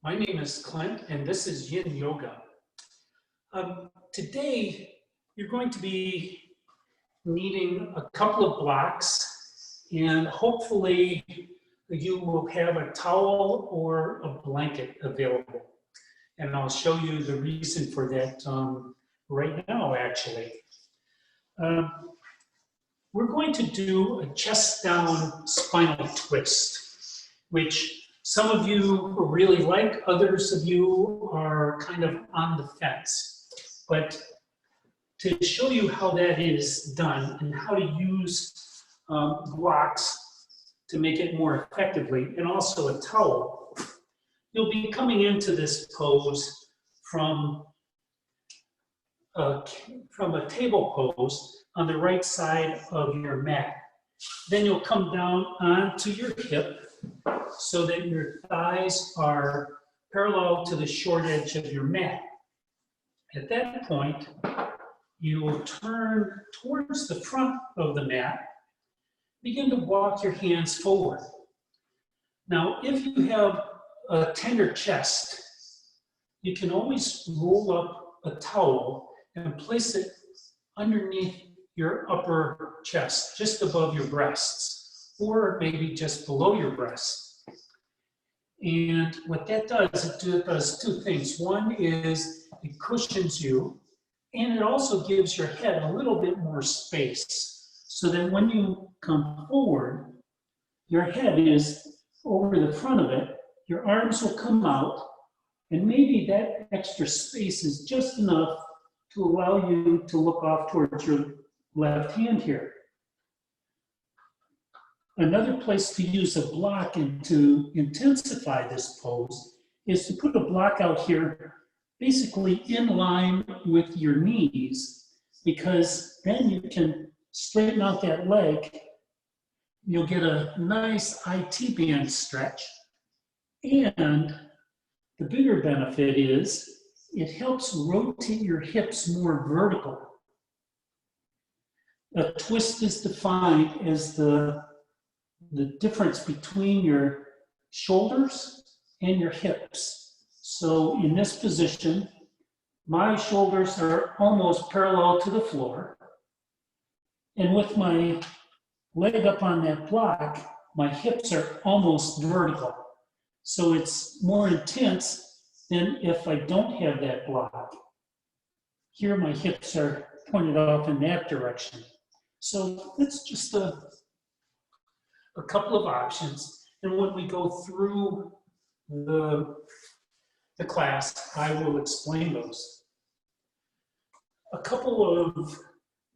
My name is Clint, and this is Yin Yoga. Today, you're going to be needing a couple of blocks, and hopefully you will have a towel or a blanket available. And I'll show you the reason for that right now, actually. We're going to do a chest down spinal twist, which some of you really like, others of you are kind of on the fence. But to show you how that is done and how to use blocks to make it more effectively, and also a towel, you'll be coming into this pose from a table pose on the right side of your mat. Then you'll come down onto your hip so that your thighs are parallel to the short edge of your mat. At that point, you will turn towards the front of the mat, begin to walk your hands forward. Now, if you have a tender chest, you can always roll up a towel and place it underneath your upper chest, just above your breasts, or maybe just below your breasts. And what that does, it does two things. One is it cushions you, and it also gives your head a little bit more space, so that when you come forward, your head is over the front of it, your arms will come out, and maybe that extra space is just enough to allow you to look off towards your left hand here. Another place to use a block and to intensify this pose is to put a block out here basically in line with your knees, because then you can straighten out that leg. You'll get a nice IT band stretch, and the bigger benefit is it helps rotate your hips more vertical. A twist is defined as the difference between your shoulders and your hips. So in this position, my shoulders are almost parallel to the floor. And with my leg up on that block, my hips are almost vertical. So it's more intense than if I don't have that block. Here my hips are pointed off in that direction. So that's just a couple of options. And when we go through the class, I will explain those. A couple of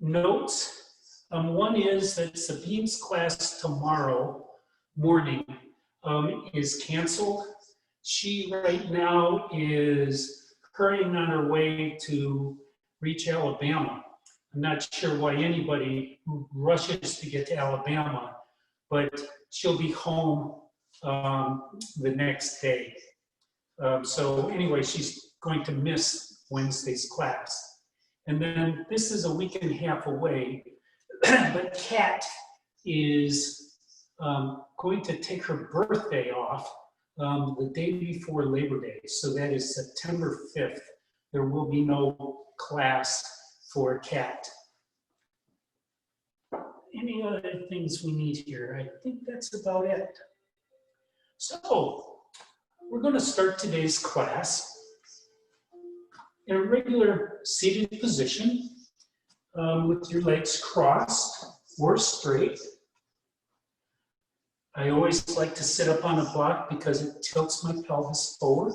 notes. One is that Sabine's class tomorrow morning is canceled. She right now is hurrying on her way to reach Alabama. I'm not sure why anybody rushes to get to Alabama, but she'll be home the next day. So anyway, she's going to miss Wednesday's class. And then this is a week and a half away, but Kat is going to take her birthday off the day before Labor Day. So that is September 5th. There will be no class for Kat. Any other things we need here? I think that's about it. So we're going to start today's class in a regular seated position with your legs crossed or straight. I always like to sit up on a block because it tilts my pelvis forward.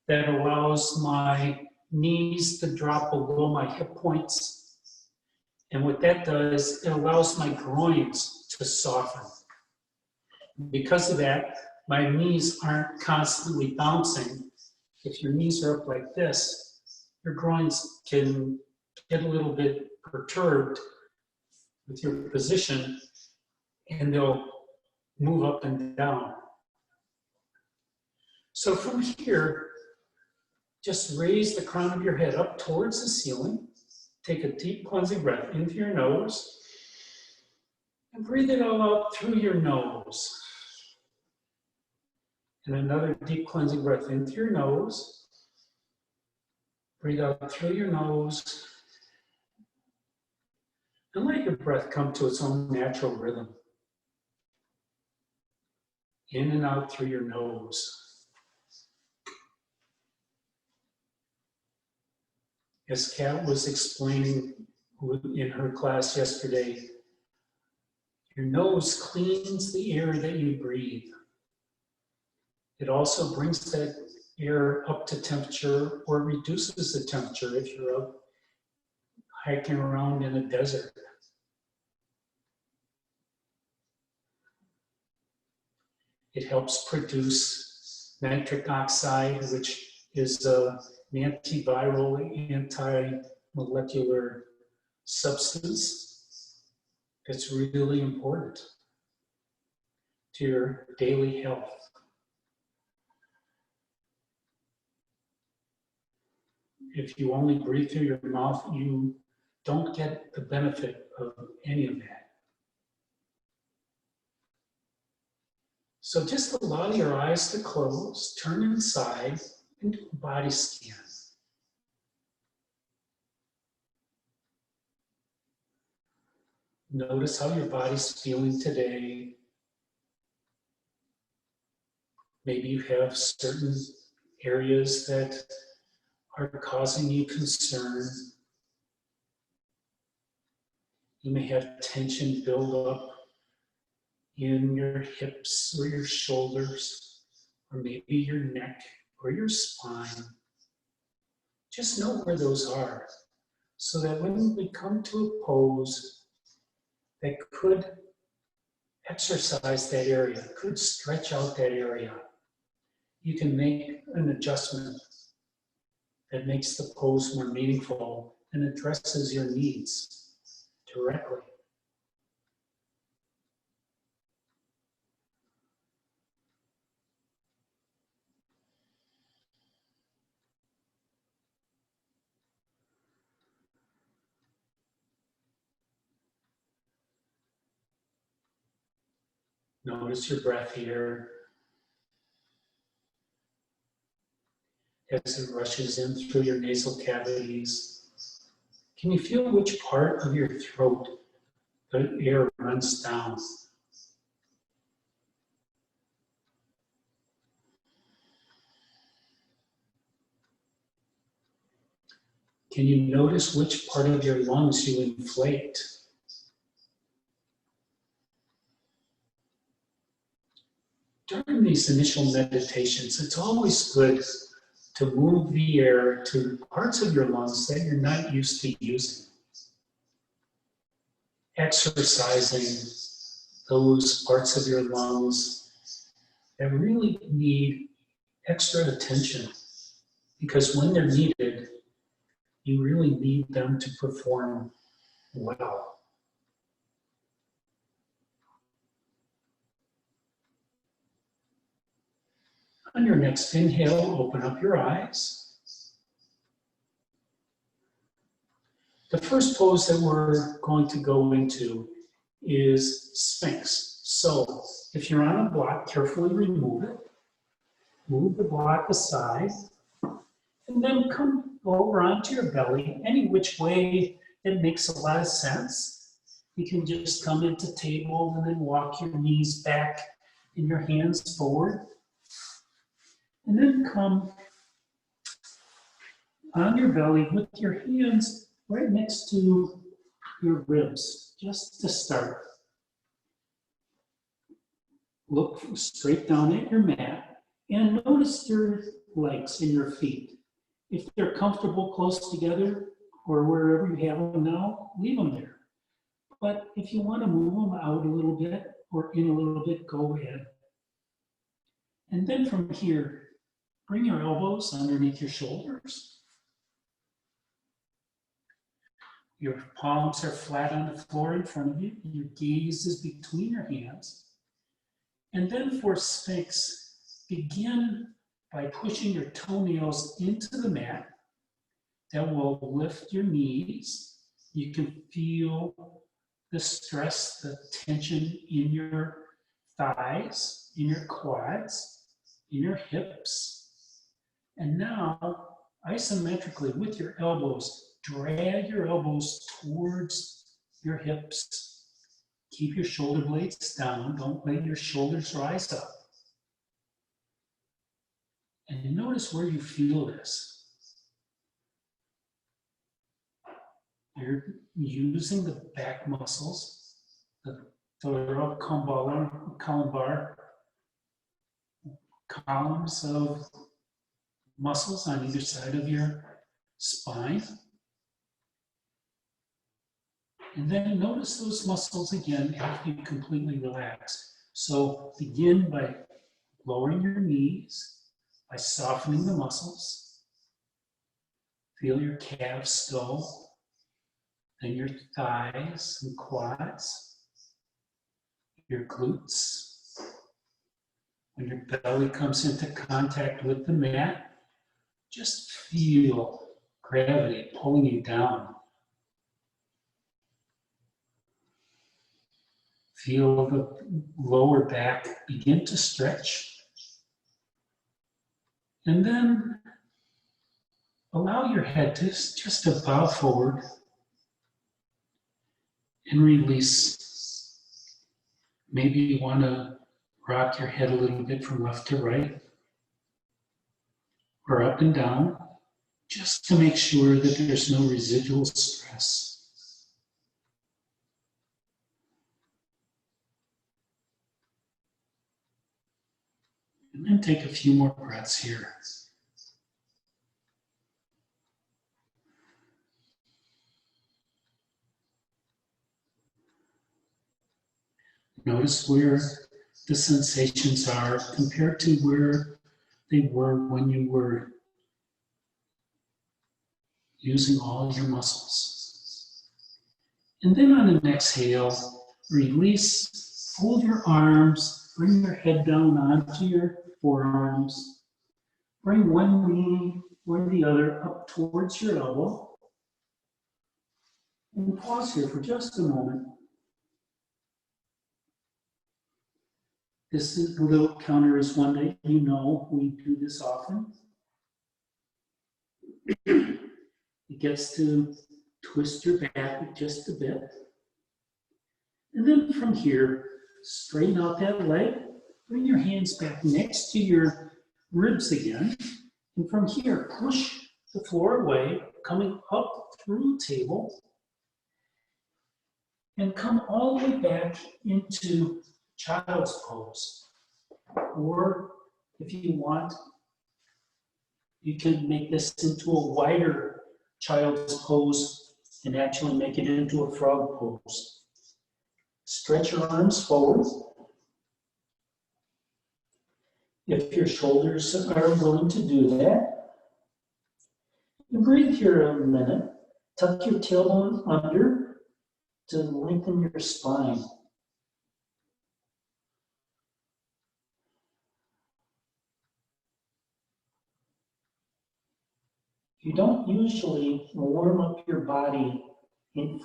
That allows my knees to drop below my hip points. And what that does, it allows my groins to soften. Because of that, my knees aren't constantly bouncing. If your knees are up like this, your groins can get a little bit perturbed with your position, and they'll move up and down. So from here, just raise the crown of your head up towards the ceiling. Take a deep cleansing breath into your nose and breathe it all out through your nose. And another deep cleansing breath in through your nose. Breathe out through your nose. And let your breath come to its own natural rhythm. In and out through your nose. As Kat was explaining in her class yesterday, your nose cleans the air that you breathe. It also brings that air up to temperature or reduces the temperature if you're out hiking around in a desert. It helps produce nitric oxide, which is an antiviral, anti-molecular substance that's really important to your daily health. If you only breathe through your mouth, you don't get the benefit of any of that. So just allow your eyes to close, turn inside, and do a body scan. Notice how your body's feeling today. Maybe you have certain areas that are causing you concern. You may have tension build up in your hips or your shoulders, or maybe your neck or your spine. Just know where those are, so that when we come to a pose that could exercise that area, could stretch out that area, you can make an adjustment that makes the pose more meaningful and addresses your needs directly. Notice your breath here as it rushes in through your nasal cavities. Can you feel which part of your throat the air runs down? Can you notice which part of your lungs you inflate? During these initial meditations, it's always good to move the air to parts of your lungs that you're not used to using. Exercising those parts of your lungs that really need extra attention, because when they're needed, you really need them to perform well. On your next inhale, open up your eyes. The first pose that we're going to go into is Sphinx. So if you're on a block, carefully remove it. Move the block aside. And then come over onto your belly, any which way that makes a lot of sense. You can just come into table and then walk your knees back and your hands forward. And then come on your belly with your hands right next to your ribs, just to start. Look straight down at your mat and notice your legs and your feet. If they're comfortable close together or wherever you have them now, leave them there. But if you want to move them out a little bit or in a little bit, go ahead. And then from here, bring your elbows underneath your shoulders. Your palms are flat on the floor in front of you. Your gaze is between your hands. And then for Sphinx, begin by pushing your toenails into the mat. That will lift your knees. You can feel the stress, the tension in your thighs, in your quads. in your hips. And now, isometrically with your elbows, drag your elbows towards your hips. Keep your shoulder blades down. Don't let your shoulders rise up. And notice where you feel this. You're using the back muscles, the thoracolumbar columns of muscles on either side of your spine. And then notice those muscles again after you completely relax. So begin by lowering your knees, by softening the muscles. Feel your calves go, then your thighs and quads, your glutes. When your belly comes into contact with the mat, just feel gravity pulling you down. Feel the lower back begin to stretch. And then allow your head just to bow forward and release. Maybe you want to rock your head a little bit from left to right or up and down, just to make sure that there's no residual stress. And then take a few more breaths here. Notice where the sensations are compared to where they were when you were using all your muscles. And then on an exhale, release, fold your arms, bring your head down onto your forearms, bring one knee or the other up towards your elbow, and pause here for just a moment. This little counter is one that you know we do this often. It gets to twist your back just a bit. And then from here, straighten out that leg, bring your hands back next to your ribs again. And from here, push the floor away, coming up through the table, and come all the way back into child's pose. Or if you want, you can make this into a wider child's pose and actually make it into a frog pose. Stretch your arms forward. If your shoulders are willing to do that, and breathe here a minute. Tuck your tailbone under to lengthen your spine. You don't usually warm up your body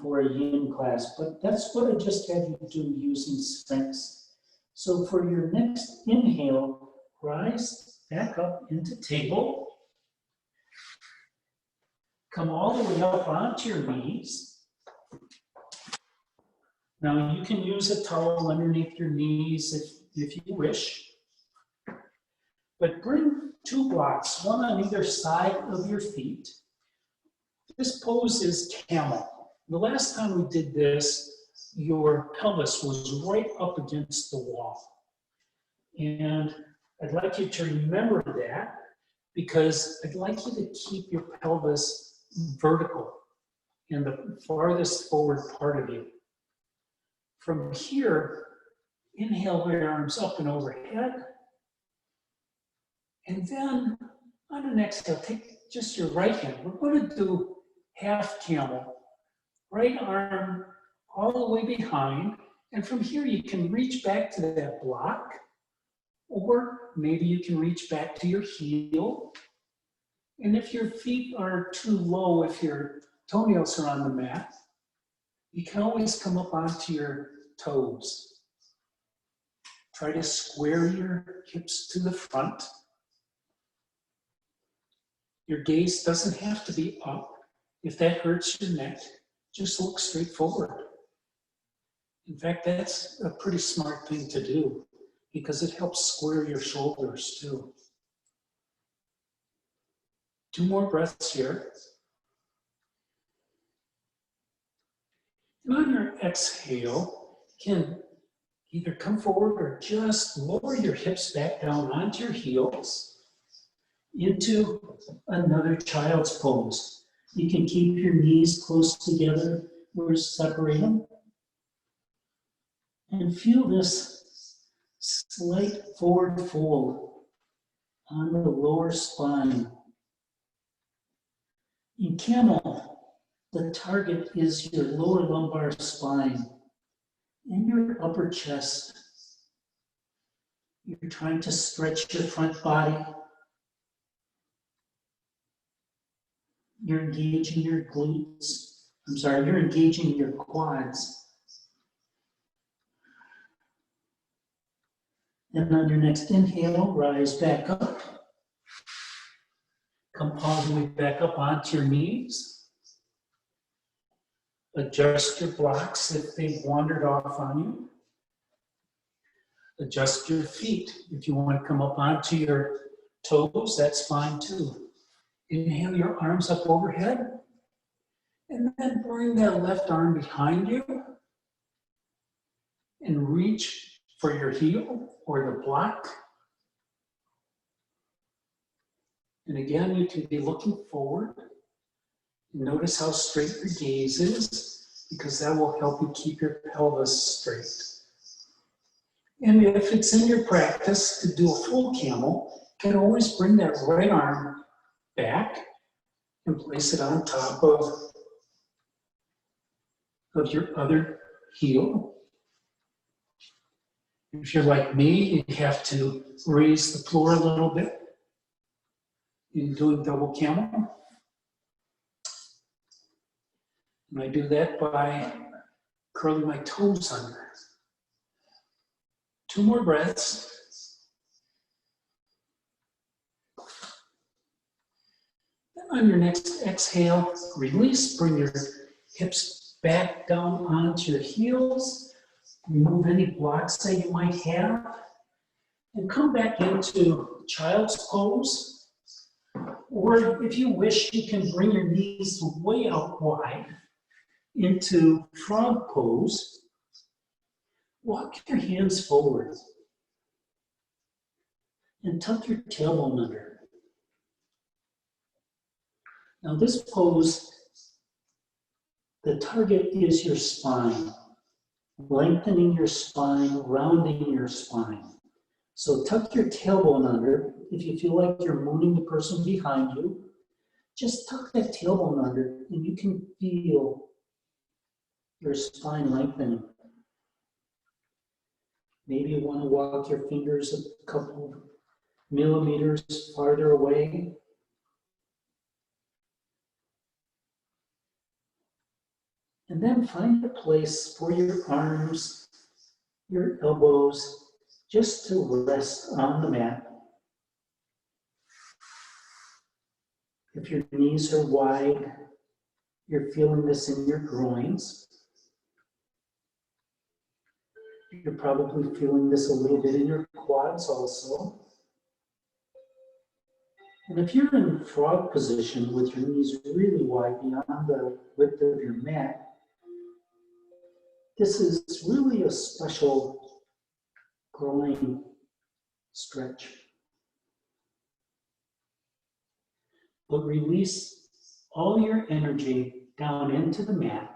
for a yin class, but that's what I just had you do using Sphinx. So for your next inhale, rise back up into table. Come all the way up onto your knees. Now you can use a towel underneath your knees if you wish. But bring 2 blocks, one on either side of your feet. This pose is camel. The last time we did this, your pelvis was right up against the wall. And I'd like you to remember that because I'd like you to keep your pelvis vertical in the farthest forward part of you. From here, inhale your arms up and overhead. And then on an exhale, take just your right hand. We're going to do half camel. Right arm all the way behind. And from here, you can reach back to that block. Or maybe you can reach back to your heel. And if your feet are too low, if your toenails are on the mat, you can always come up onto your toes. Try to square your hips to the front. Your gaze doesn't have to be up. If that hurts your neck, just look straight forward. In fact, that's a pretty smart thing to do because it helps square your shoulders too. 2 more breaths here. And on your exhale, you can either come forward or just lower your hips back down onto your heels into another child's pose. You can keep your knees close together or separate them. And feel this slight forward fold on the lower spine. In camel, the target is your lower lumbar spine and your upper chest. You're trying to stretch your front body. You're engaging your glutes. You're engaging your quads. And on your next inhale, rise back up. Come all the way back up onto your knees. Adjust your blocks if they've wandered off on you. Adjust your feet. If you want to come up onto your toes, that's fine too. Inhale your arms up overhead. And then bring that left arm behind you. And reach for your heel or the block. And again, you can be looking forward. Notice how straight your gaze is, because that will help you keep your pelvis straight. And if it's in your practice to do a full camel, you can always bring that right arm back and place it on top of your other heel. If you're like me, you have to raise the floor a little bit in doing double camel. And I do that by curling my toes under. 2 more breaths. Then on your next exhale, release, bring your hips back down onto your heels. Remove any blocks that you might have. And come back into child's pose. Or if you wish, you can bring your knees way out wide into frog pose. Walk your hands forward and tuck your tailbone under. Now this pose, the target is your spine, lengthening your spine, rounding your spine. So tuck your tailbone under. If you feel like you're mooning the person behind you, just tuck that tailbone under and you can feel your spine lengthening. Maybe you want to walk your fingers a couple millimeters farther away. And then find a place for your arms, your elbows, just to rest on the mat. If your knees are wide, you're feeling this in your groins. You're probably feeling this a little bit in your quads also. And if you're in frog position with your knees really wide beyond the width of your mat, this is really a special groin stretch. But release all your energy down into the mat.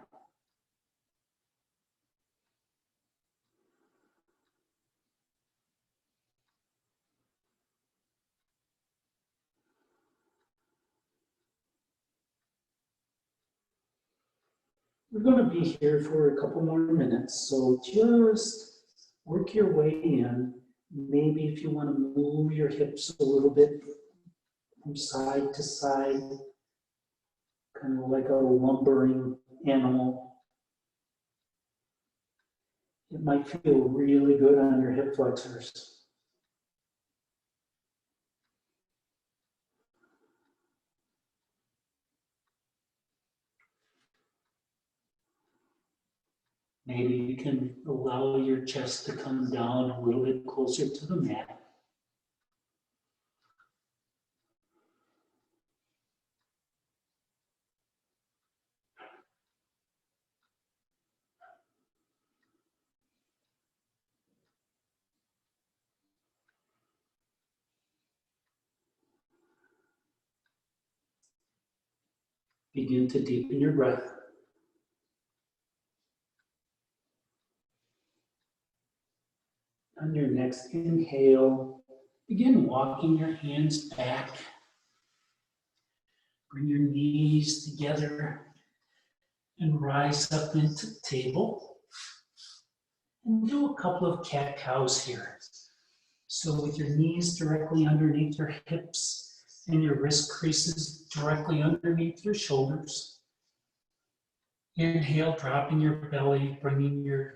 We're going to be here for a couple more minutes, so just work your way in. Maybe if you want to move your hips a little bit from side to side, kind of like a lumbering animal. It might feel really good on your hip flexors. Maybe you can allow your chest to come down a little bit closer to the mat. Begin to deepen your breath. On your next inhale, begin walking your hands back. Bring your knees together and rise up into the table. And do a couple of cat-cows here. So with your knees directly underneath your hips and your wrist creases directly underneath your shoulders. Inhale, dropping your belly, bringing your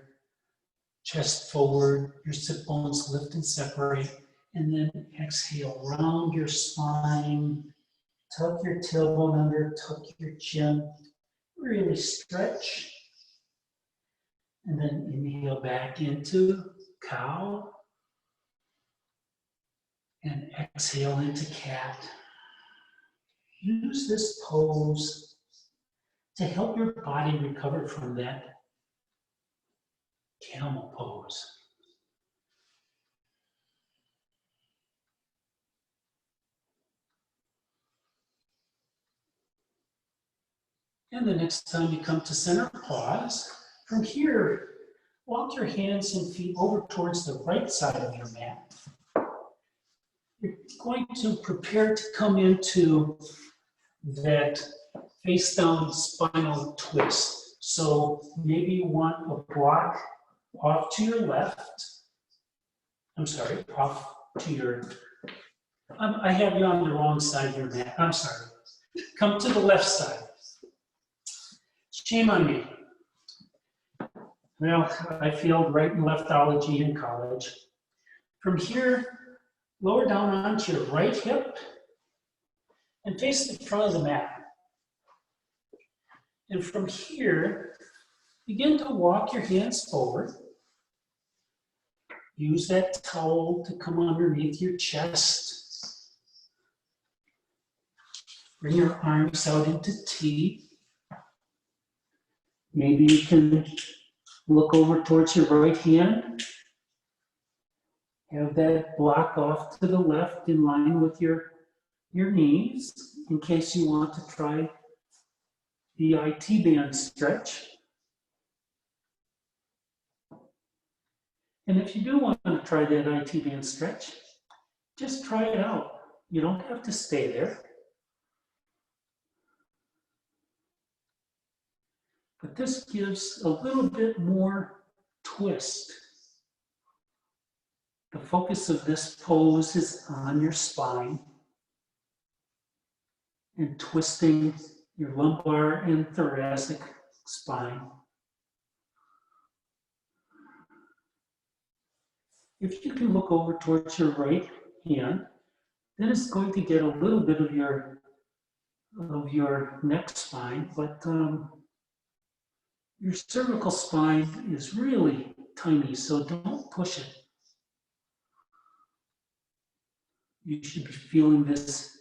chest forward, your sit bones lift and separate, and then exhale, round your spine, tuck your tailbone under, tuck your chin, really stretch, and then inhale back into cow, and exhale into cat. Use this pose to help your body recover from that camel pose. And the next time you come to center, pause. From here, walk your hands and feet over towards the right side of your mat. You're going to prepare to come into that face down spinal twist. So maybe you want a block off to your left. I'm sorry, off to your, I have you on the wrong side of your mat. I'm sorry. Come to the left side. Shame on me. Well, I failed right and leftology in college. From here, lower down onto your right hip and face the front of the mat. And from here, begin to walk your hands forward. Use that towel to come underneath your chest. Bring your arms out into T. Maybe you can look over towards your right hand. Have that block off to the left in line with your knees in case you want to try the IT band stretch. And if you do want to try that IT band stretch, just try it out. You don't have to stay there. But this gives a little bit more twist. The focus of this pose is on your spine and twisting your lumbar and thoracic spine. If you can look over towards your right hand, then it's going to get a little bit of your neck spine, but your cervical spine is really tiny, so don't push it. You should be feeling this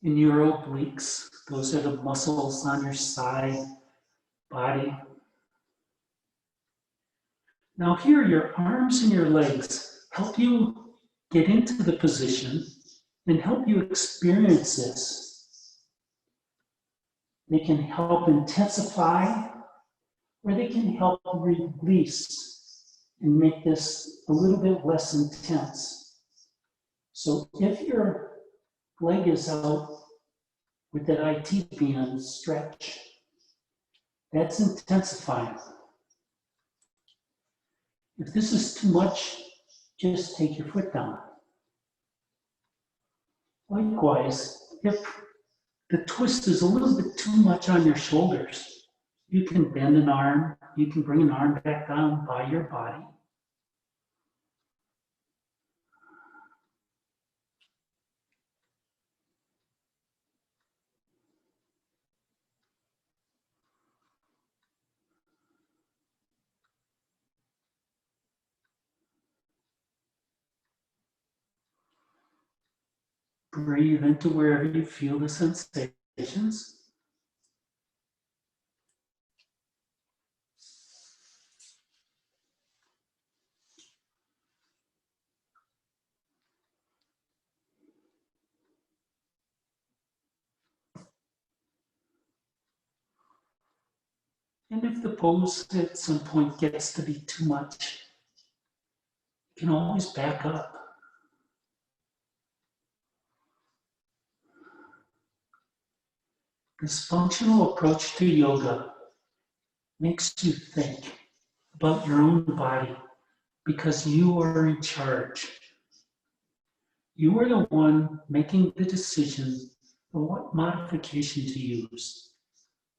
in your obliques. Those are the muscles on your side, body. Now here, your arms and your legs help you get into the position and help you experience this. They can help intensify, or they can help release and make this a little bit less intense. So if your leg is out with that IT band stretch, that's intensifying. If this is too much, just take your foot down. Likewise, if the twist is a little bit too much on your shoulders, you can bend an arm, you can bring an arm back down by your body. Breathe into wherever you feel the sensations. And if the pose at some point gets to be too much, you can always back up. This functional approach to yoga makes you think about your own body because you are in charge. You are the one making the decision of what modification to use,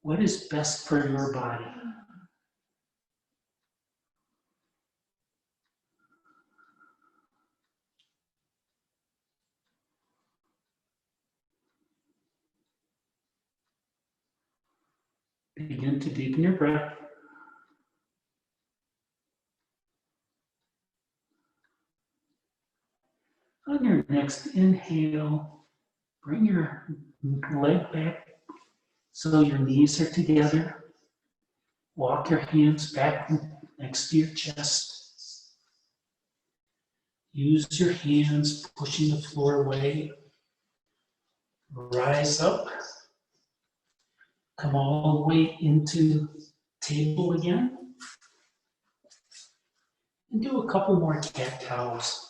what is best for your body. Begin to deepen your breath. On your next inhale, bring your leg back so your knees are together. Walk your hands back next to your chest. Use your hands pushing the floor away. Rise up. Come all the way into table again. And do a couple more cat-cows.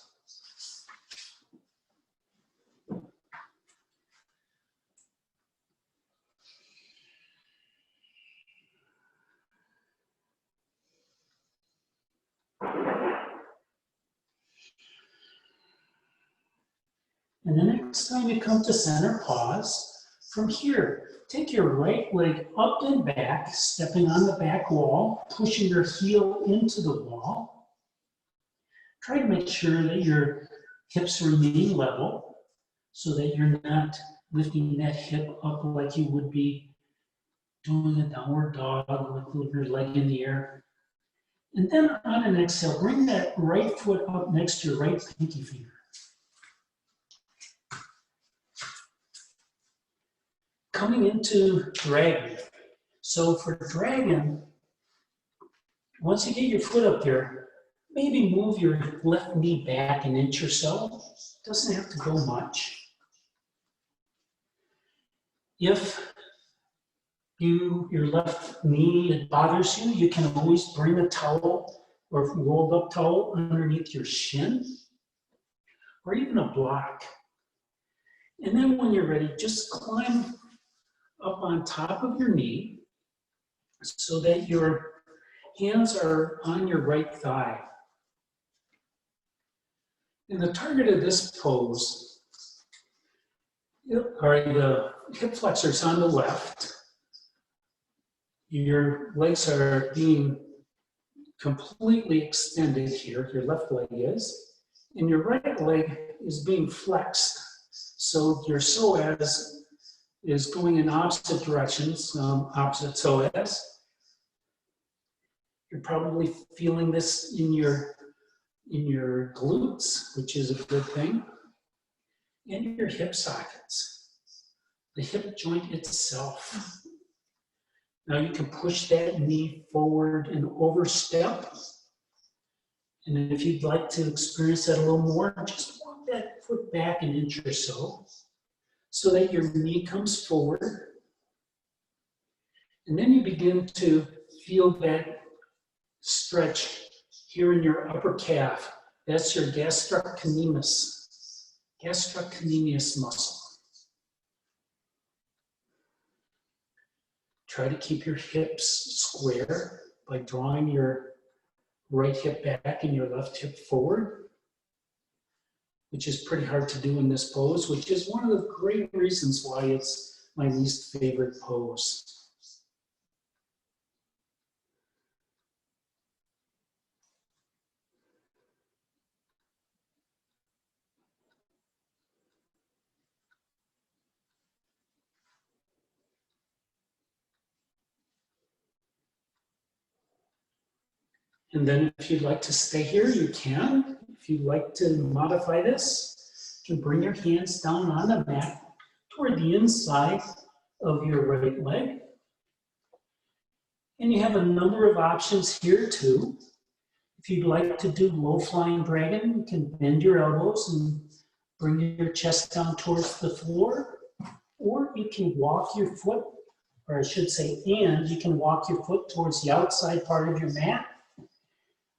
And the next time you come to center, pause. From here, take your right leg up and back, stepping on the back wall, pushing your heel into the wall. Try to make sure that your hips remain level so that you're not lifting that hip up like you would be doing a downward dog with your leg in the air. And then on an exhale, bring that right foot up next to your right pinky finger. Coming into dragon. So for dragon, once you get your foot up there, maybe move your left knee back an inch or so. Doesn't have to go much. If your left knee bothers you, you can always bring a towel or rolled up towel underneath your shin, or even a block. And then when you're ready, just climb up on top of your knee so that your hands are on your right thigh. And the target of this pose are the hip flexors on the left. Your legs are being completely extended here, your left leg is, and your right leg is being flexed. So your psoas is going in opposite directions, opposite psoas. You're probably feeling this in your glutes, which is a good thing, and your hip sockets, the hip joint itself. Now you can push that knee forward and overstep. And if you'd like to experience that a little more, just walk that foot back an inch or so that your knee comes forward. And then you begin to feel that stretch here in your upper calf. That's your gastrocnemius muscle. Try to keep your hips square by drawing your right hip back and your left hip forward, which is pretty hard to do in this pose, which is one of the great reasons why it's my least favorite pose. And then if you'd like to stay here, you can. If you'd like to modify this, You can bring your hands down on the mat toward the inside of your right leg. And you have a number of options here too. If you'd like to do low flying dragon, you can bend your elbows and bring your chest down towards the floor. Or you can walk your foot, or I should say, and you can walk your foot towards the outside part of your mat.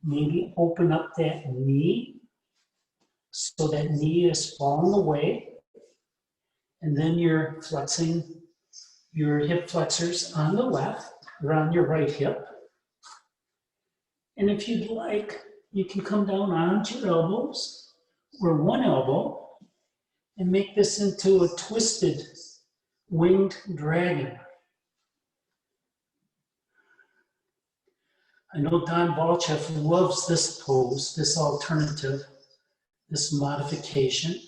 Maybe open up that knee so that knee is falling away. And then you're flexing your hip flexors on the left, or on your right hip. And if you'd like, you can come down onto your elbows, or one elbow, and make this into a twisted winged dragon. I know Don Balchev loves this pose, this alternative, this modification.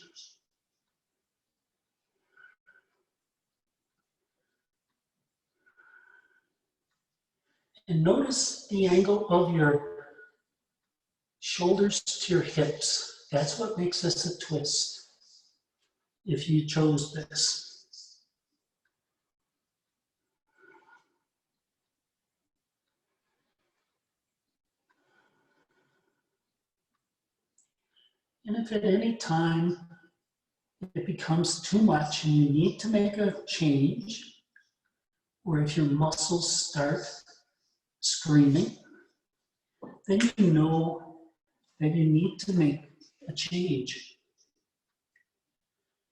And notice the angle of your shoulders to your hips. That's what makes this a twist, if you chose this. And if at any time it becomes too much and you need to make a change, or if your muscles start screaming, then you know that you need to make a change.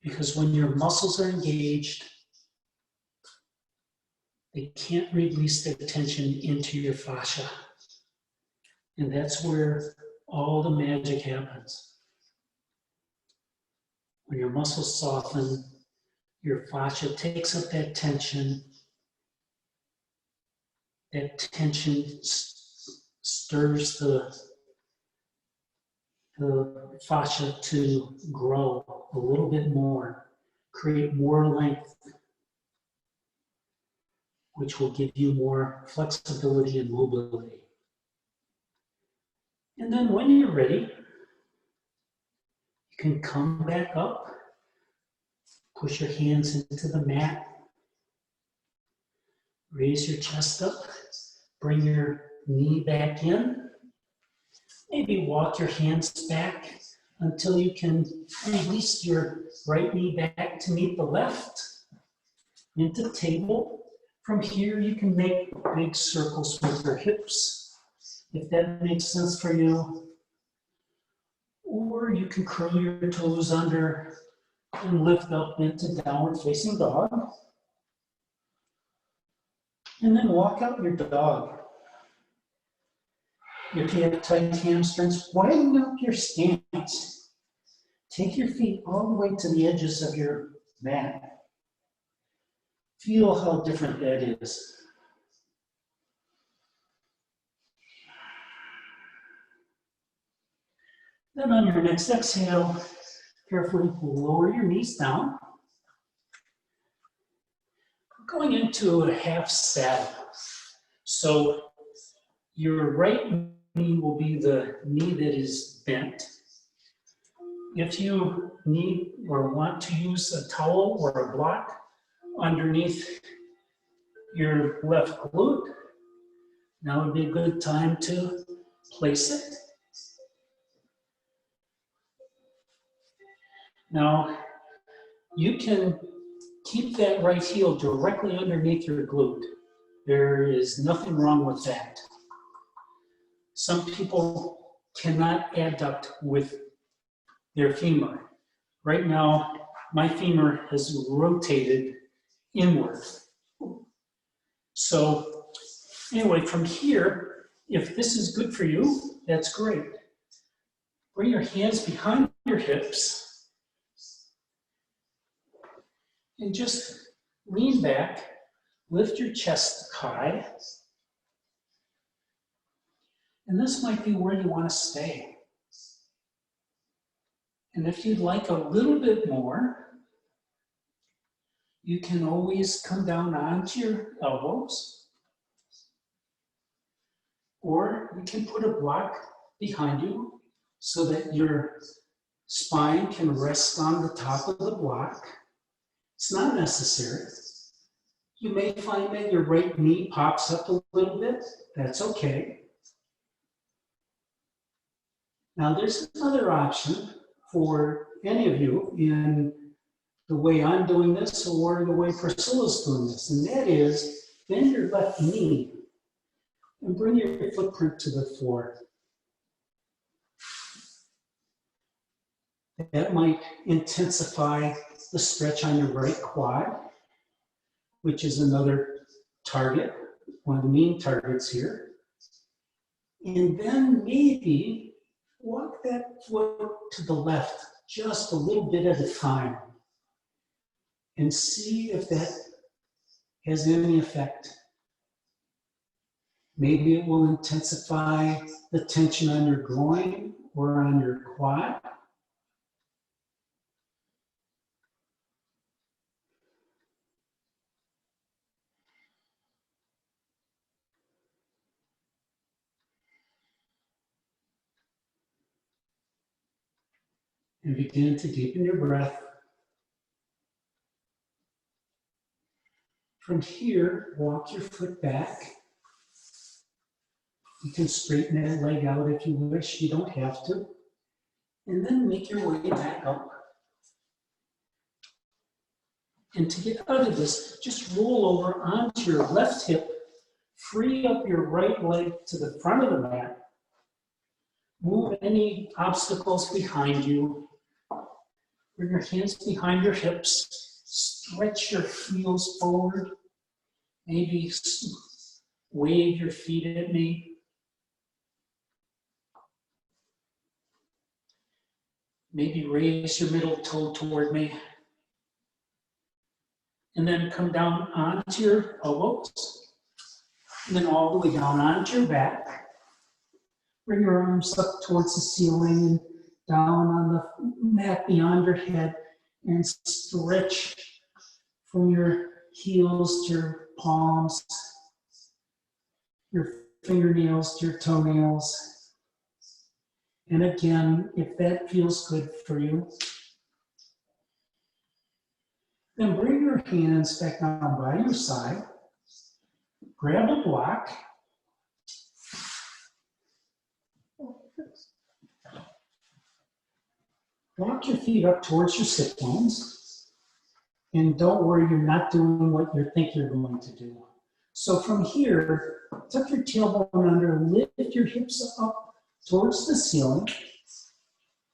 Because when your muscles are engaged, they can't release their tension into your fascia. And that's where all the magic happens. When your muscles soften, your fascia takes up that tension. That tension stirs the fascia to grow a little bit more, create more length, which will give you more flexibility and mobility. And then when you're ready, you can come back up, push your hands into the mat, raise your chest up, bring your knee back in, maybe walk your hands back until you can release your right knee back to meet the left into table. From here, you can make big circles with your hips, if that makes sense for you. Or you can curl your toes under and lift up into downward facing dog. And then walk out your dog. If you have tight hamstrings, widen up your stance. Take your feet all the way to the edges of your mat. Feel how different that is. Then on your next exhale, carefully lower your knees down. We're going into a half saddle. So your right knee will be the knee that is bent. If you need or want to use a towel or a block underneath your left glute, now would be a good time to place it. Now, you can keep that right heel directly underneath your glute. There is nothing wrong with that. Some people cannot adduct with their femur. Right now, my femur has rotated inward. So anyway, from here, if this is good for you, that's great. Bring your hands behind your hips and just lean back, lift your chest high. And this might be where you want to stay. And if you'd like a little bit more, you can always come down onto your elbows, or you can put a block behind you so that your spine can rest on the top of the block. It's not necessary. You may find that your right knee pops up a little bit. That's okay. Now there's another option for any of you in the way I'm doing this or the way Priscilla's doing this, and that is bend your left knee and bring your footprint to the floor. That might intensify the stretch on your right quad, which is another target, one of the main targets here. And then maybe walk that foot to the left just a little bit at a time and see if that has any effect. Maybe it will intensify the tension on your groin or on your quad. And begin to deepen your breath. From here, walk your foot back. You can straighten that leg out if you wish, you don't have to. And then make your way back up. And to get out of this, just roll over onto your left hip, free up your right leg to the front of the mat. Move any obstacles behind you. Bring your hands behind your hips. Stretch your heels forward. Maybe wave your feet at me. Maybe raise your middle toe toward me. And then come down onto your elbows. And then all the way down onto your back. Bring your arms up towards the ceiling and down on the mat beyond your head. And stretch from your heels to your palms, your fingernails to your toenails. And again, if that feels good for you, then bring your hands back down by your side. Grab a block. Walk your feet up towards your sit bones. And don't worry, you're not doing what you think you're going to do. So from here, tuck your tailbone under, lift your hips up towards the ceiling.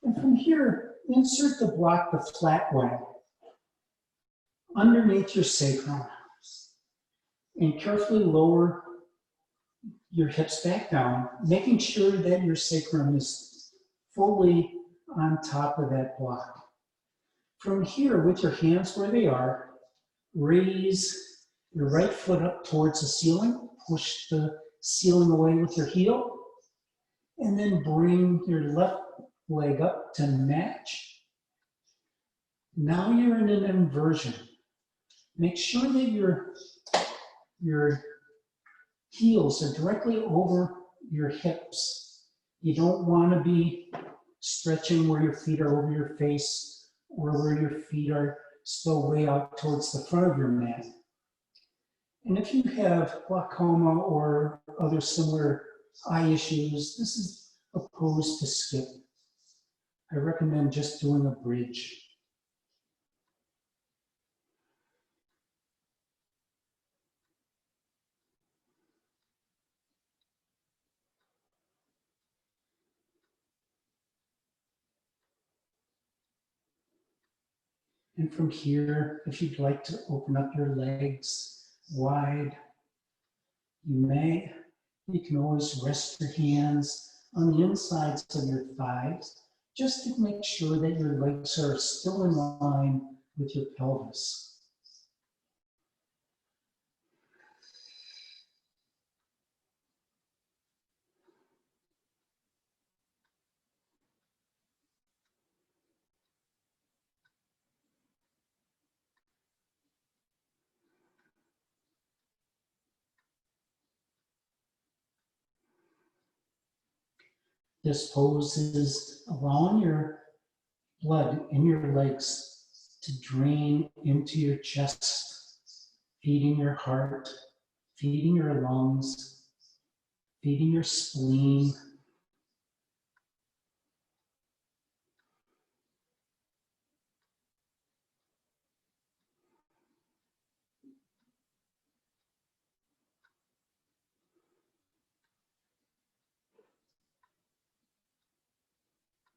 And from here, insert the block the flat way underneath your sacrum. And carefully lower your hips back down, making sure that your sacrum is fully on top of that block. From here, with your hands where they are, raise your right foot up towards the ceiling, push the ceiling away with your heel, and then bring your left leg up to match. Now you're in an inversion. Make sure that your heels are directly over your hips. You don't want to be stretching where your feet are over your face or where your feet are still way out towards the front of your mat. And if you have glaucoma or other similar eye issues, this is a pose to skip. I recommend just doing a bridge. And from here, if you'd like to open up your legs wide, you may. You can always rest your hands on the insides of your thighs, just to make sure that your legs are still in line with your pelvis. This pose is allowing your blood in your legs to drain into your chest, feeding your heart, feeding your lungs, feeding your spleen.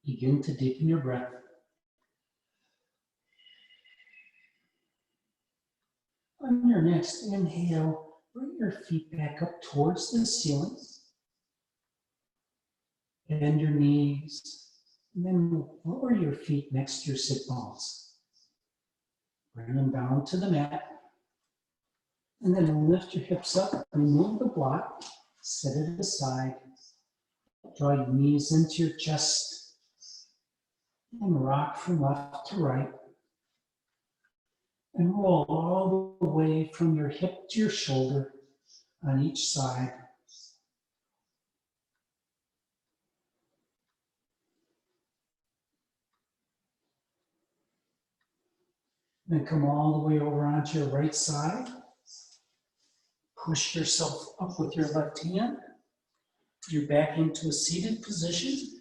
Begin to deepen your breath. On your next inhale, bring your feet back up towards the ceiling. Bend your knees, and then lower your feet next to your sit bones. Bring them down to the mat. And then lift your hips up, remove the block, set it aside. Draw your knees into your chest and rock from left to right. And roll all the way from your hip to your shoulder on each side. Then come all the way over onto your right side. Push yourself up with your left hand. You're back into a seated position.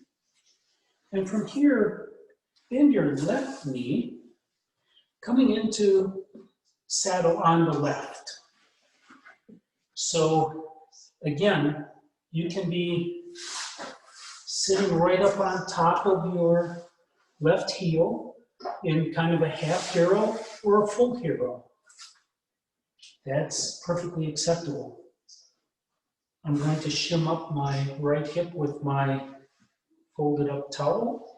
And from here, bend your left knee, coming into saddle on the left. So again, you can be sitting right up on top of your left heel in kind of a half hero or a full hero. That's perfectly acceptable. I'm going to shim up my right hip with my folded up towel.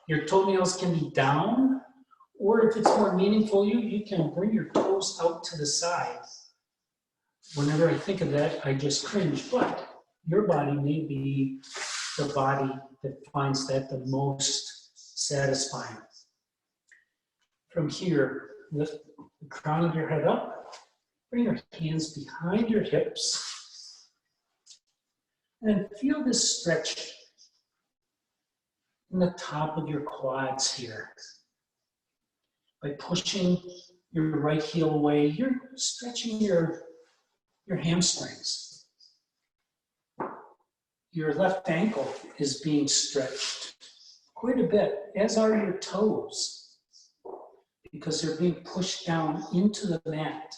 Your toenails can be down, or if it's more meaningful, you can bring your toes out to the side. Whenever I think of that, I just cringe, but your body may be the body that finds that the most satisfying. From here, lift the crown of your head up, bring your hands behind your hips, and feel this stretch in the top of your quads here. By pushing your right heel away, you're stretching your hamstrings. Your left ankle is being stretched quite a bit, as are your toes, because they're being pushed down into the mat.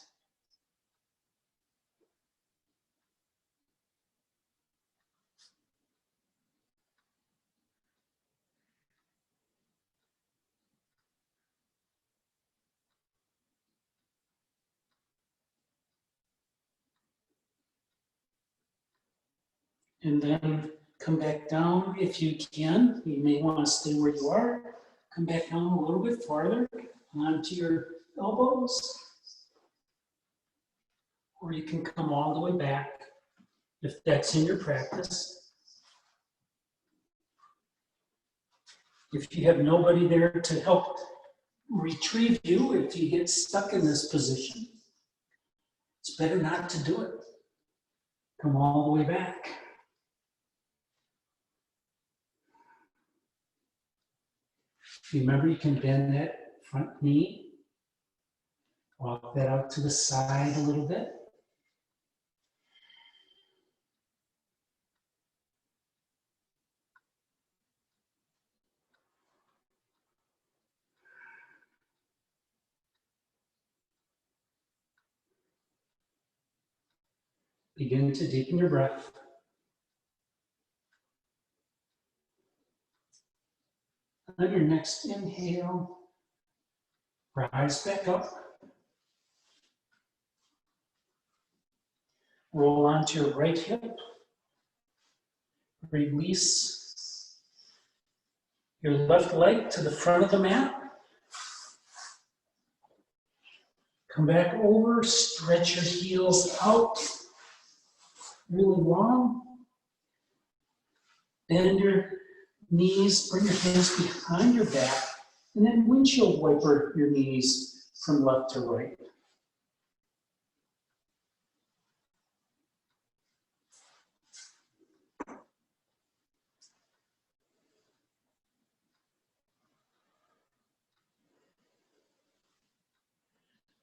And then come back down if you can. You may want to stay where you are. Come back down a little bit farther onto your elbows. Or you can come all the way back if that's in your practice. If you have nobody there to help retrieve you, if you get stuck in this position, it's better not to do it. Come all the way back. Remember, you can bend that front knee, walk that out to the side a little bit. Begin to deepen your breath. On your next inhale, rise back up. Roll onto your right hip. Release your left leg to the front of the mat. Come back over, stretch your heels out really long. Bend your knees, bring your hands behind your back, and then windshield wiper your knees from left to right.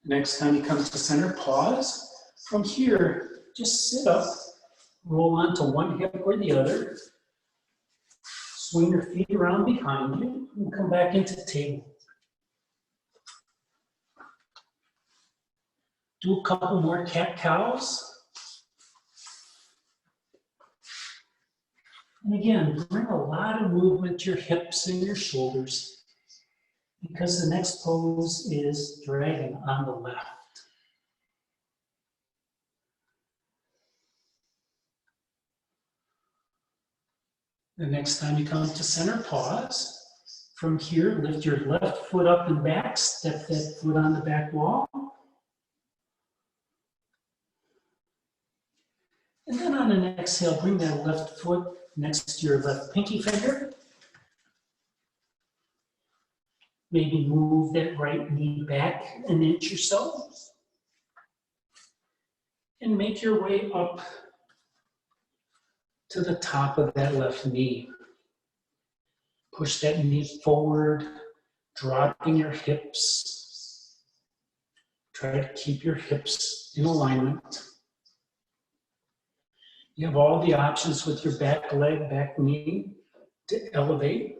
Next time you come to center, pause. From here, just sit up, roll onto one hip or the other, swing your feet around behind you, and come back into table. Do a couple more cat-cows. And again, bring a lot of movement to your hips and your shoulders, because the next pose is dragon on the left. The next time you come to center, pause. From here, lift your left foot up and back, step that foot on the back wall. And then on an exhale, bring that left foot next to your left pinky finger. Maybe move that right knee back an inch or so. And make your way up to the top of that left knee. Push that knee forward, dropping your hips. Try to keep your hips in alignment. You have all the options with your back leg, back knee to elevate.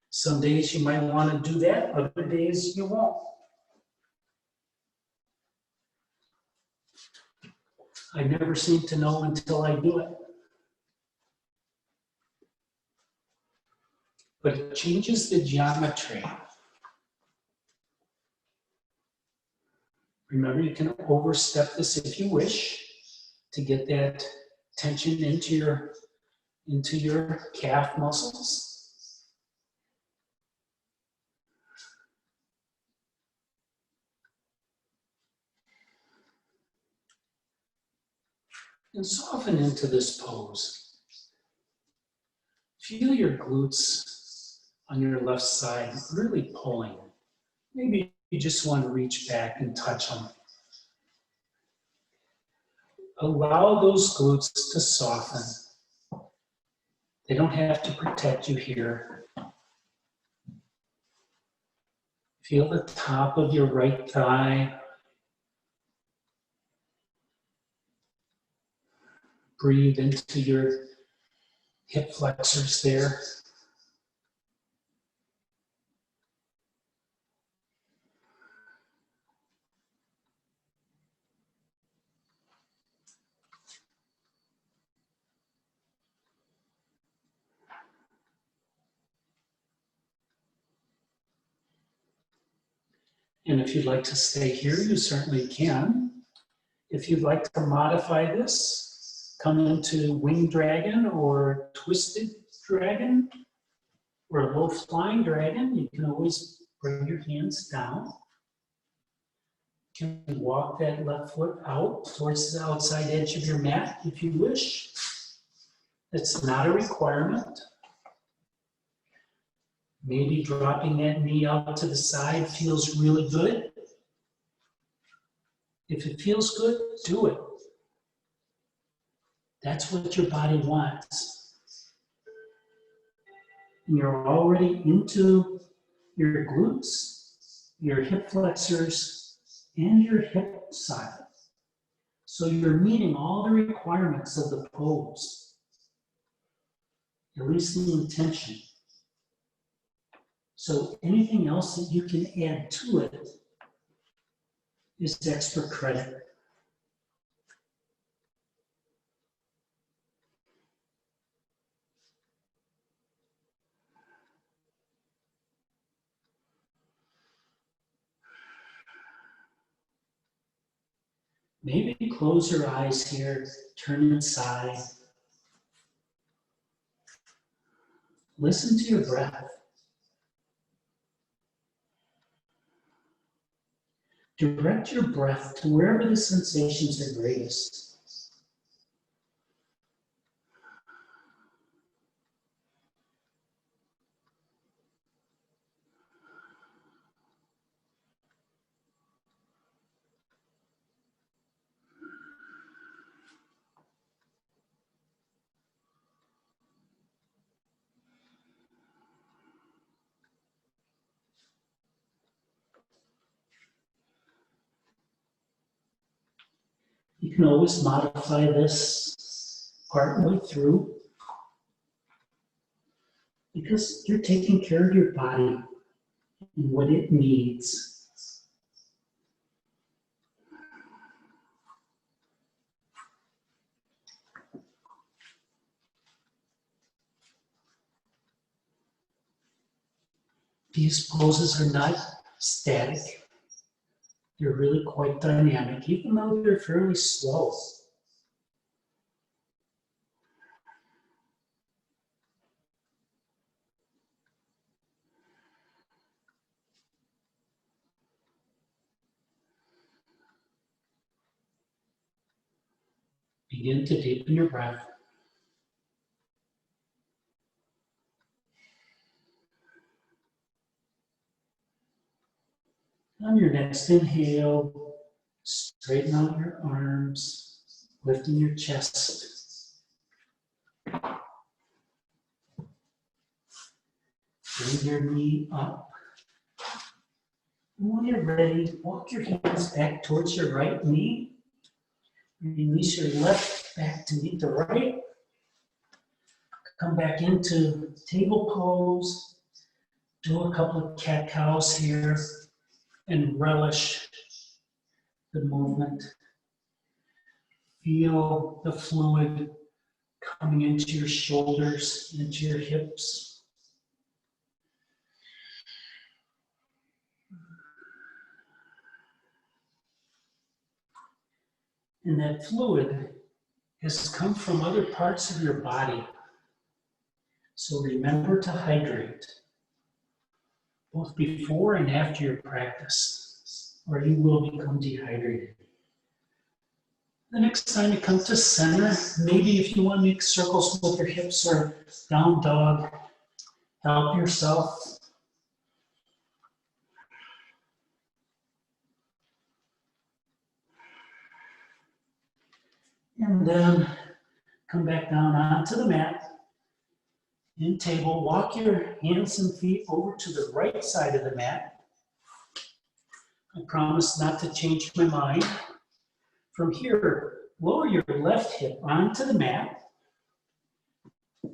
Some days you might want to do that, other days you won't. I never seem to know until I do it. But it changes the geometry. Remember, you can overstep this if you wish to get that tension into your calf muscles. And soften into this pose. Feel your glutes on your left side really pulling. Maybe you just want to reach back and touch them. Allow those glutes to soften. They don't have to protect you here. Feel the top of your right thigh. Breathe into your hip flexors there. And if you'd like to stay here, you certainly can. If you'd like to modify this, come into winged dragon or twisted dragon or low flying dragon. You can always bring your hands down. You can walk that left foot out towards the outside edge of your mat if you wish. It's not a requirement. Maybe dropping that knee out to the side feels really good. If it feels good, do it. That's what your body wants. And you're already into your glutes, your hip flexors, and your hip side. So you're meeting all the requirements of the pose, at least the intention. So anything else that you can add to it is extra credit. Maybe close your eyes here, turn inside. Listen to your breath. Direct your breath to wherever the sensations are greatest. You can always modify this partway through because you're taking care of your body and what it needs. These poses are not static. They're really quite dynamic, even though they're fairly slow. Begin to deepen your breath. On your next inhale, straighten out your arms, lifting your chest. Bring your knee up. And when you're ready, walk your hands back towards your right knee. Release your left back to meet the right. Come back into table pose. Do a couple of cat-cows here and relish the movement. Feel the fluid coming into your shoulders, into your hips. And that fluid has come from other parts of your body. So remember to hydrate, both before and after your practice, or you will become dehydrated. The next time you come to center, maybe if you want to make circles with your hips or down dog, help yourself. And then come back down onto the mat. In table, walk your hands and feet over to the right side of the mat. I promise not to change my mind. From here, lower your left hip onto the mat.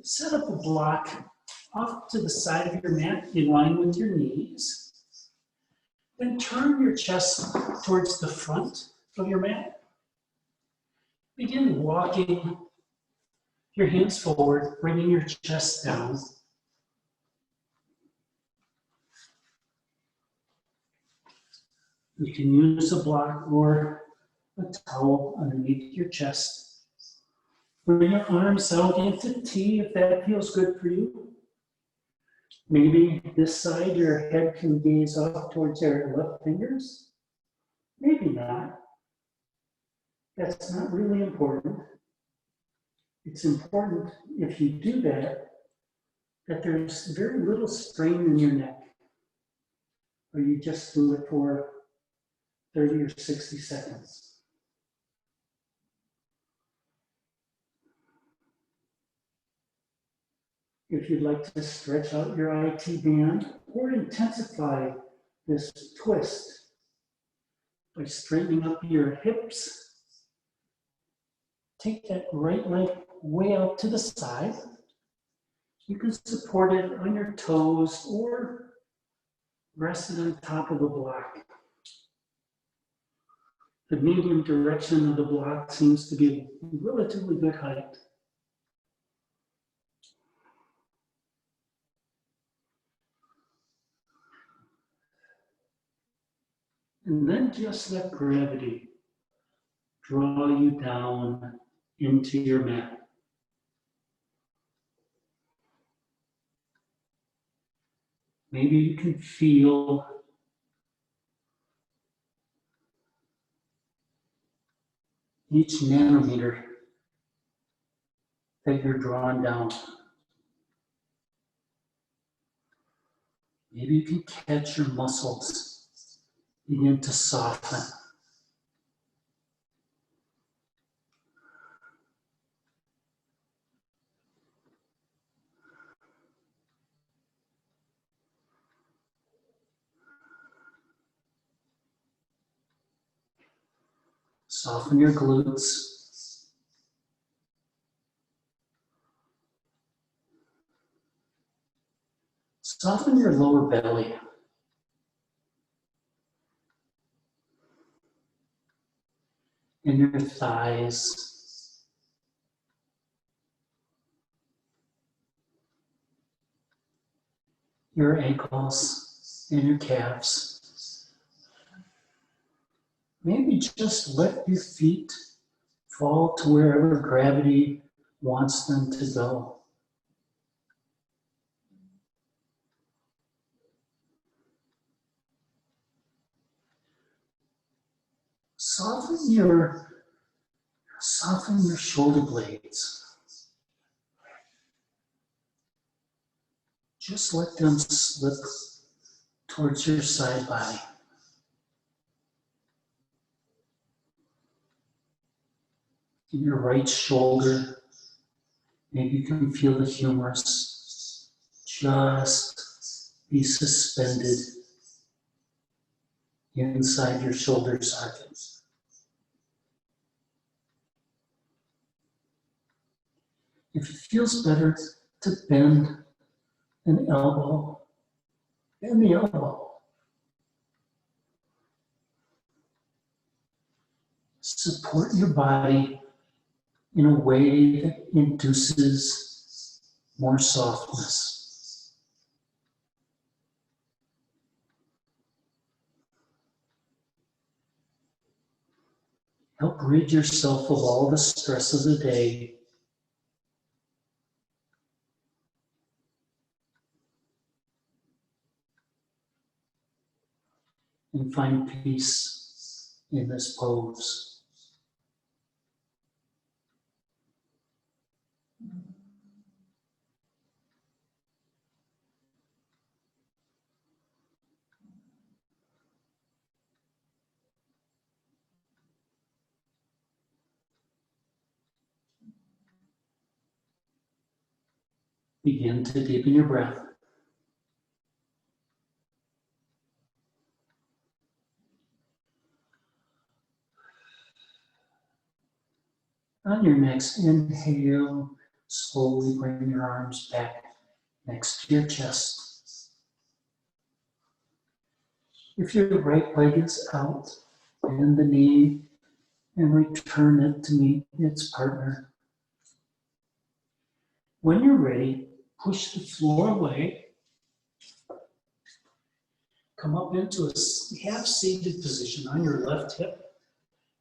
Set up a block off to the side of your mat in line with your knees. Then turn your chest towards the front of your mat. Begin walking your hands forward, bringing your chest down. You can use a block or a towel underneath your chest. Bring your arms out into T if that feels good for you. Maybe this side your head can gaze off towards your left fingers. Maybe not. That's not really important. It's important if you do that there's very little strain in your neck, or you just do it for 30 or 60 seconds. If you'd like to stretch out your IT band or intensify this twist by straightening up your hips, take that right leg way out to the side. You can support it on your toes or rest it on top of the block. The medium direction of the block seems to be a relatively good height. And then just let gravity draw you down into your mat. Maybe you can feel each nanometer that you're drawn down. Maybe you can catch your muscles begin to soften. Soften your glutes. Soften your lower belly. And your thighs. Your ankles and your calves. Maybe just let your feet fall to wherever gravity wants them to go. Soften your shoulder blades. Just let them slip towards your side body. In your right shoulder, maybe you can feel the humerus just be suspended inside your shoulder socket. If it feels better to bend an elbow, bend the elbow. Support your body in a way that induces more softness. Help rid yourself of all the stress of the day. And find peace in this pose. Begin to deepen your breath. On your next inhale, slowly bring your arms back next to your chest. If your right leg is out, bend the knee and return it to meet its partner. When you're ready, push the floor away. Come up into a half-seated position on your left hip.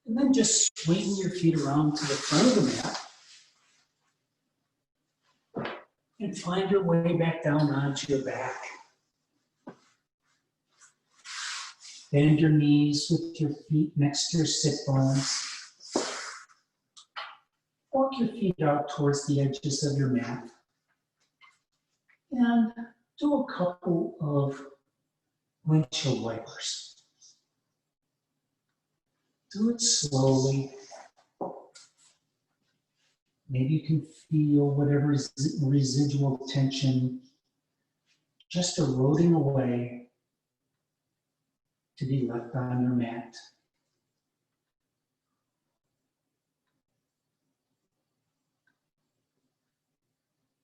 And then just swing your feet around to the front of the mat. And find your way back down onto your back. Bend your knees with your feet next to your sit bones. Walk your feet out towards the edges of your mat. And do a couple of windshield wipers. Do it slowly. Maybe you can feel whatever residual tension just eroding away to be left on your mat.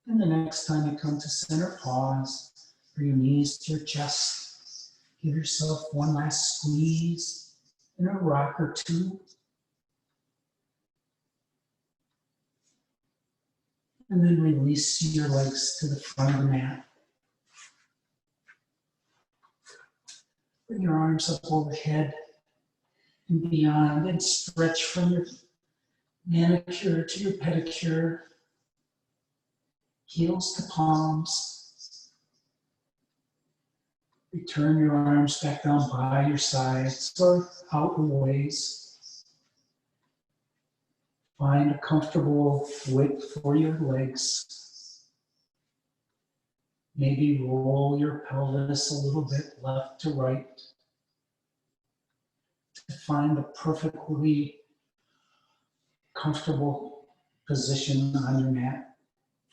And the next time you come to center, pause. Bring your knees to your chest. Give yourself one last squeeze and a rock or two. And then release your legs to the front of the mat. Bring your arms up overhead and beyond, and stretch from your manicure to your pedicure, heels to palms. Return your arms back down by your sides or out a ways. Find a comfortable width for your legs. Maybe roll your pelvis a little bit left to right to find a perfectly comfortable position on your mat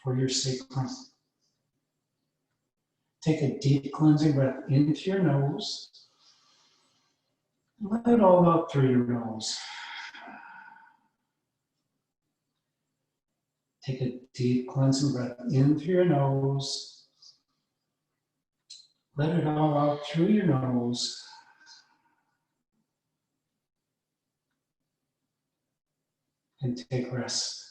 for your sacrum. Take a deep cleansing breath into your nose. Let it all out through your nose. Take a deep cleansing breath in through your nose. Let it all out through your nose. And take rest.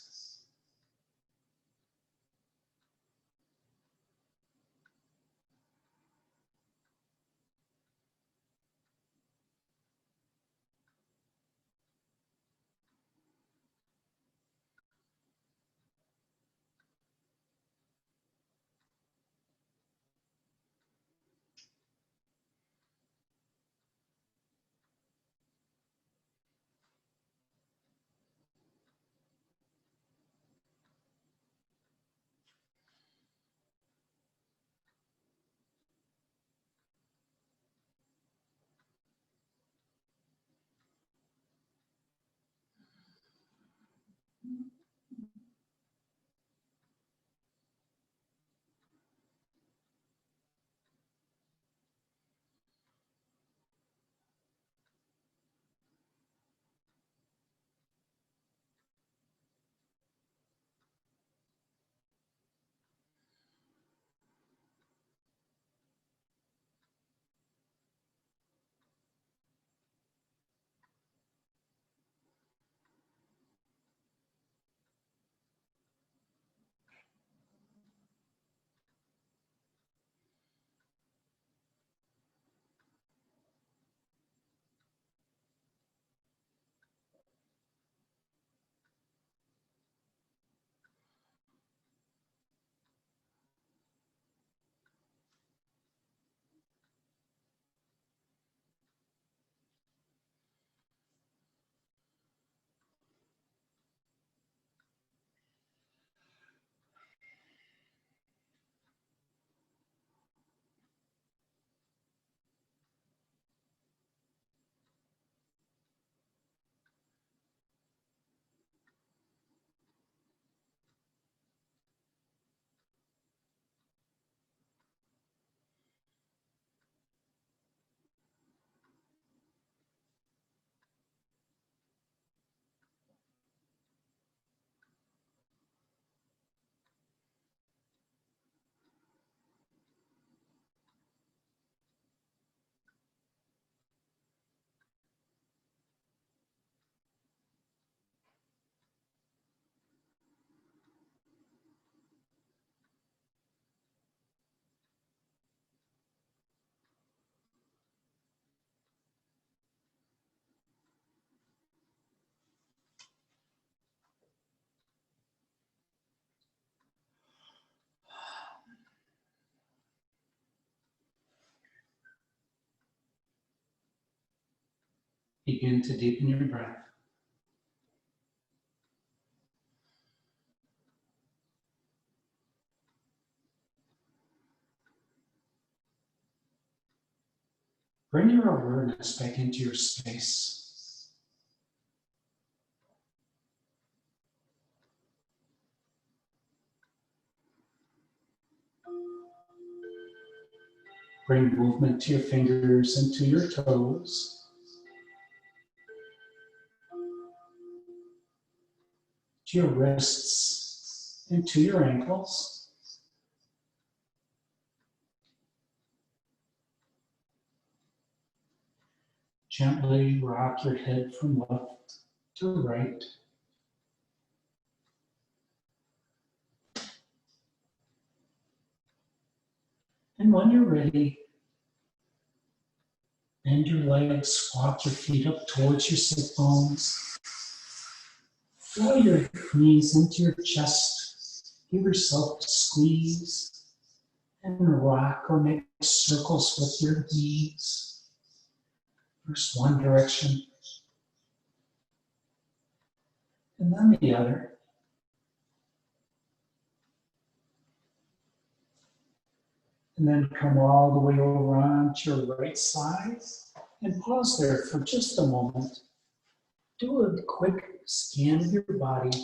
Begin to deepen your breath. Bring your awareness back into your space. Bring movement to your fingers and to your toes. To your wrists and to your ankles. Gently rock your head from left to right. And when you're ready, bend your legs, walk your feet up towards your sit bones. Flow your knees into your chest. Give yourself a squeeze and rock or make circles with your knees. First one direction, and then the other. And then come all the way over onto your right side and pause there for just a moment. Do a quick scan of your body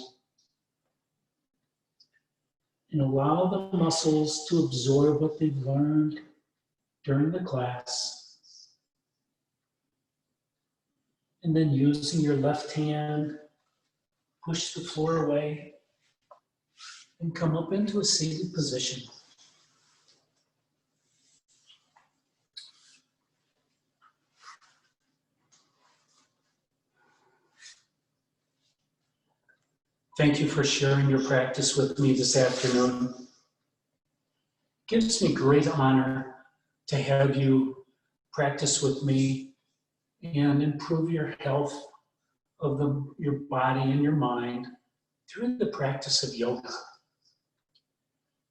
and allow the muscles to absorb what they've learned during the class. And then using your left hand, push the floor away. and come up into a seated position. Thank you for sharing your practice with me this afternoon. It gives me great honor to have you practice with me and improve your health of your body and your mind through the practice of yoga.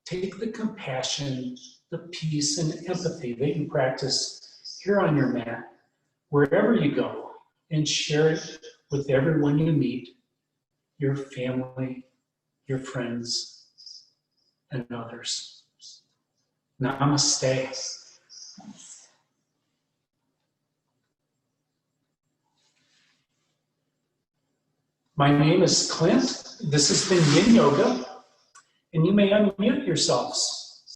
Take the compassion, the peace, and empathy that you practice here on your mat, wherever you go, and share it with everyone you meet, your family, your friends, and others. Namaste. My name is Clint. This has been Yin Yoga, and you may unmute yourselves.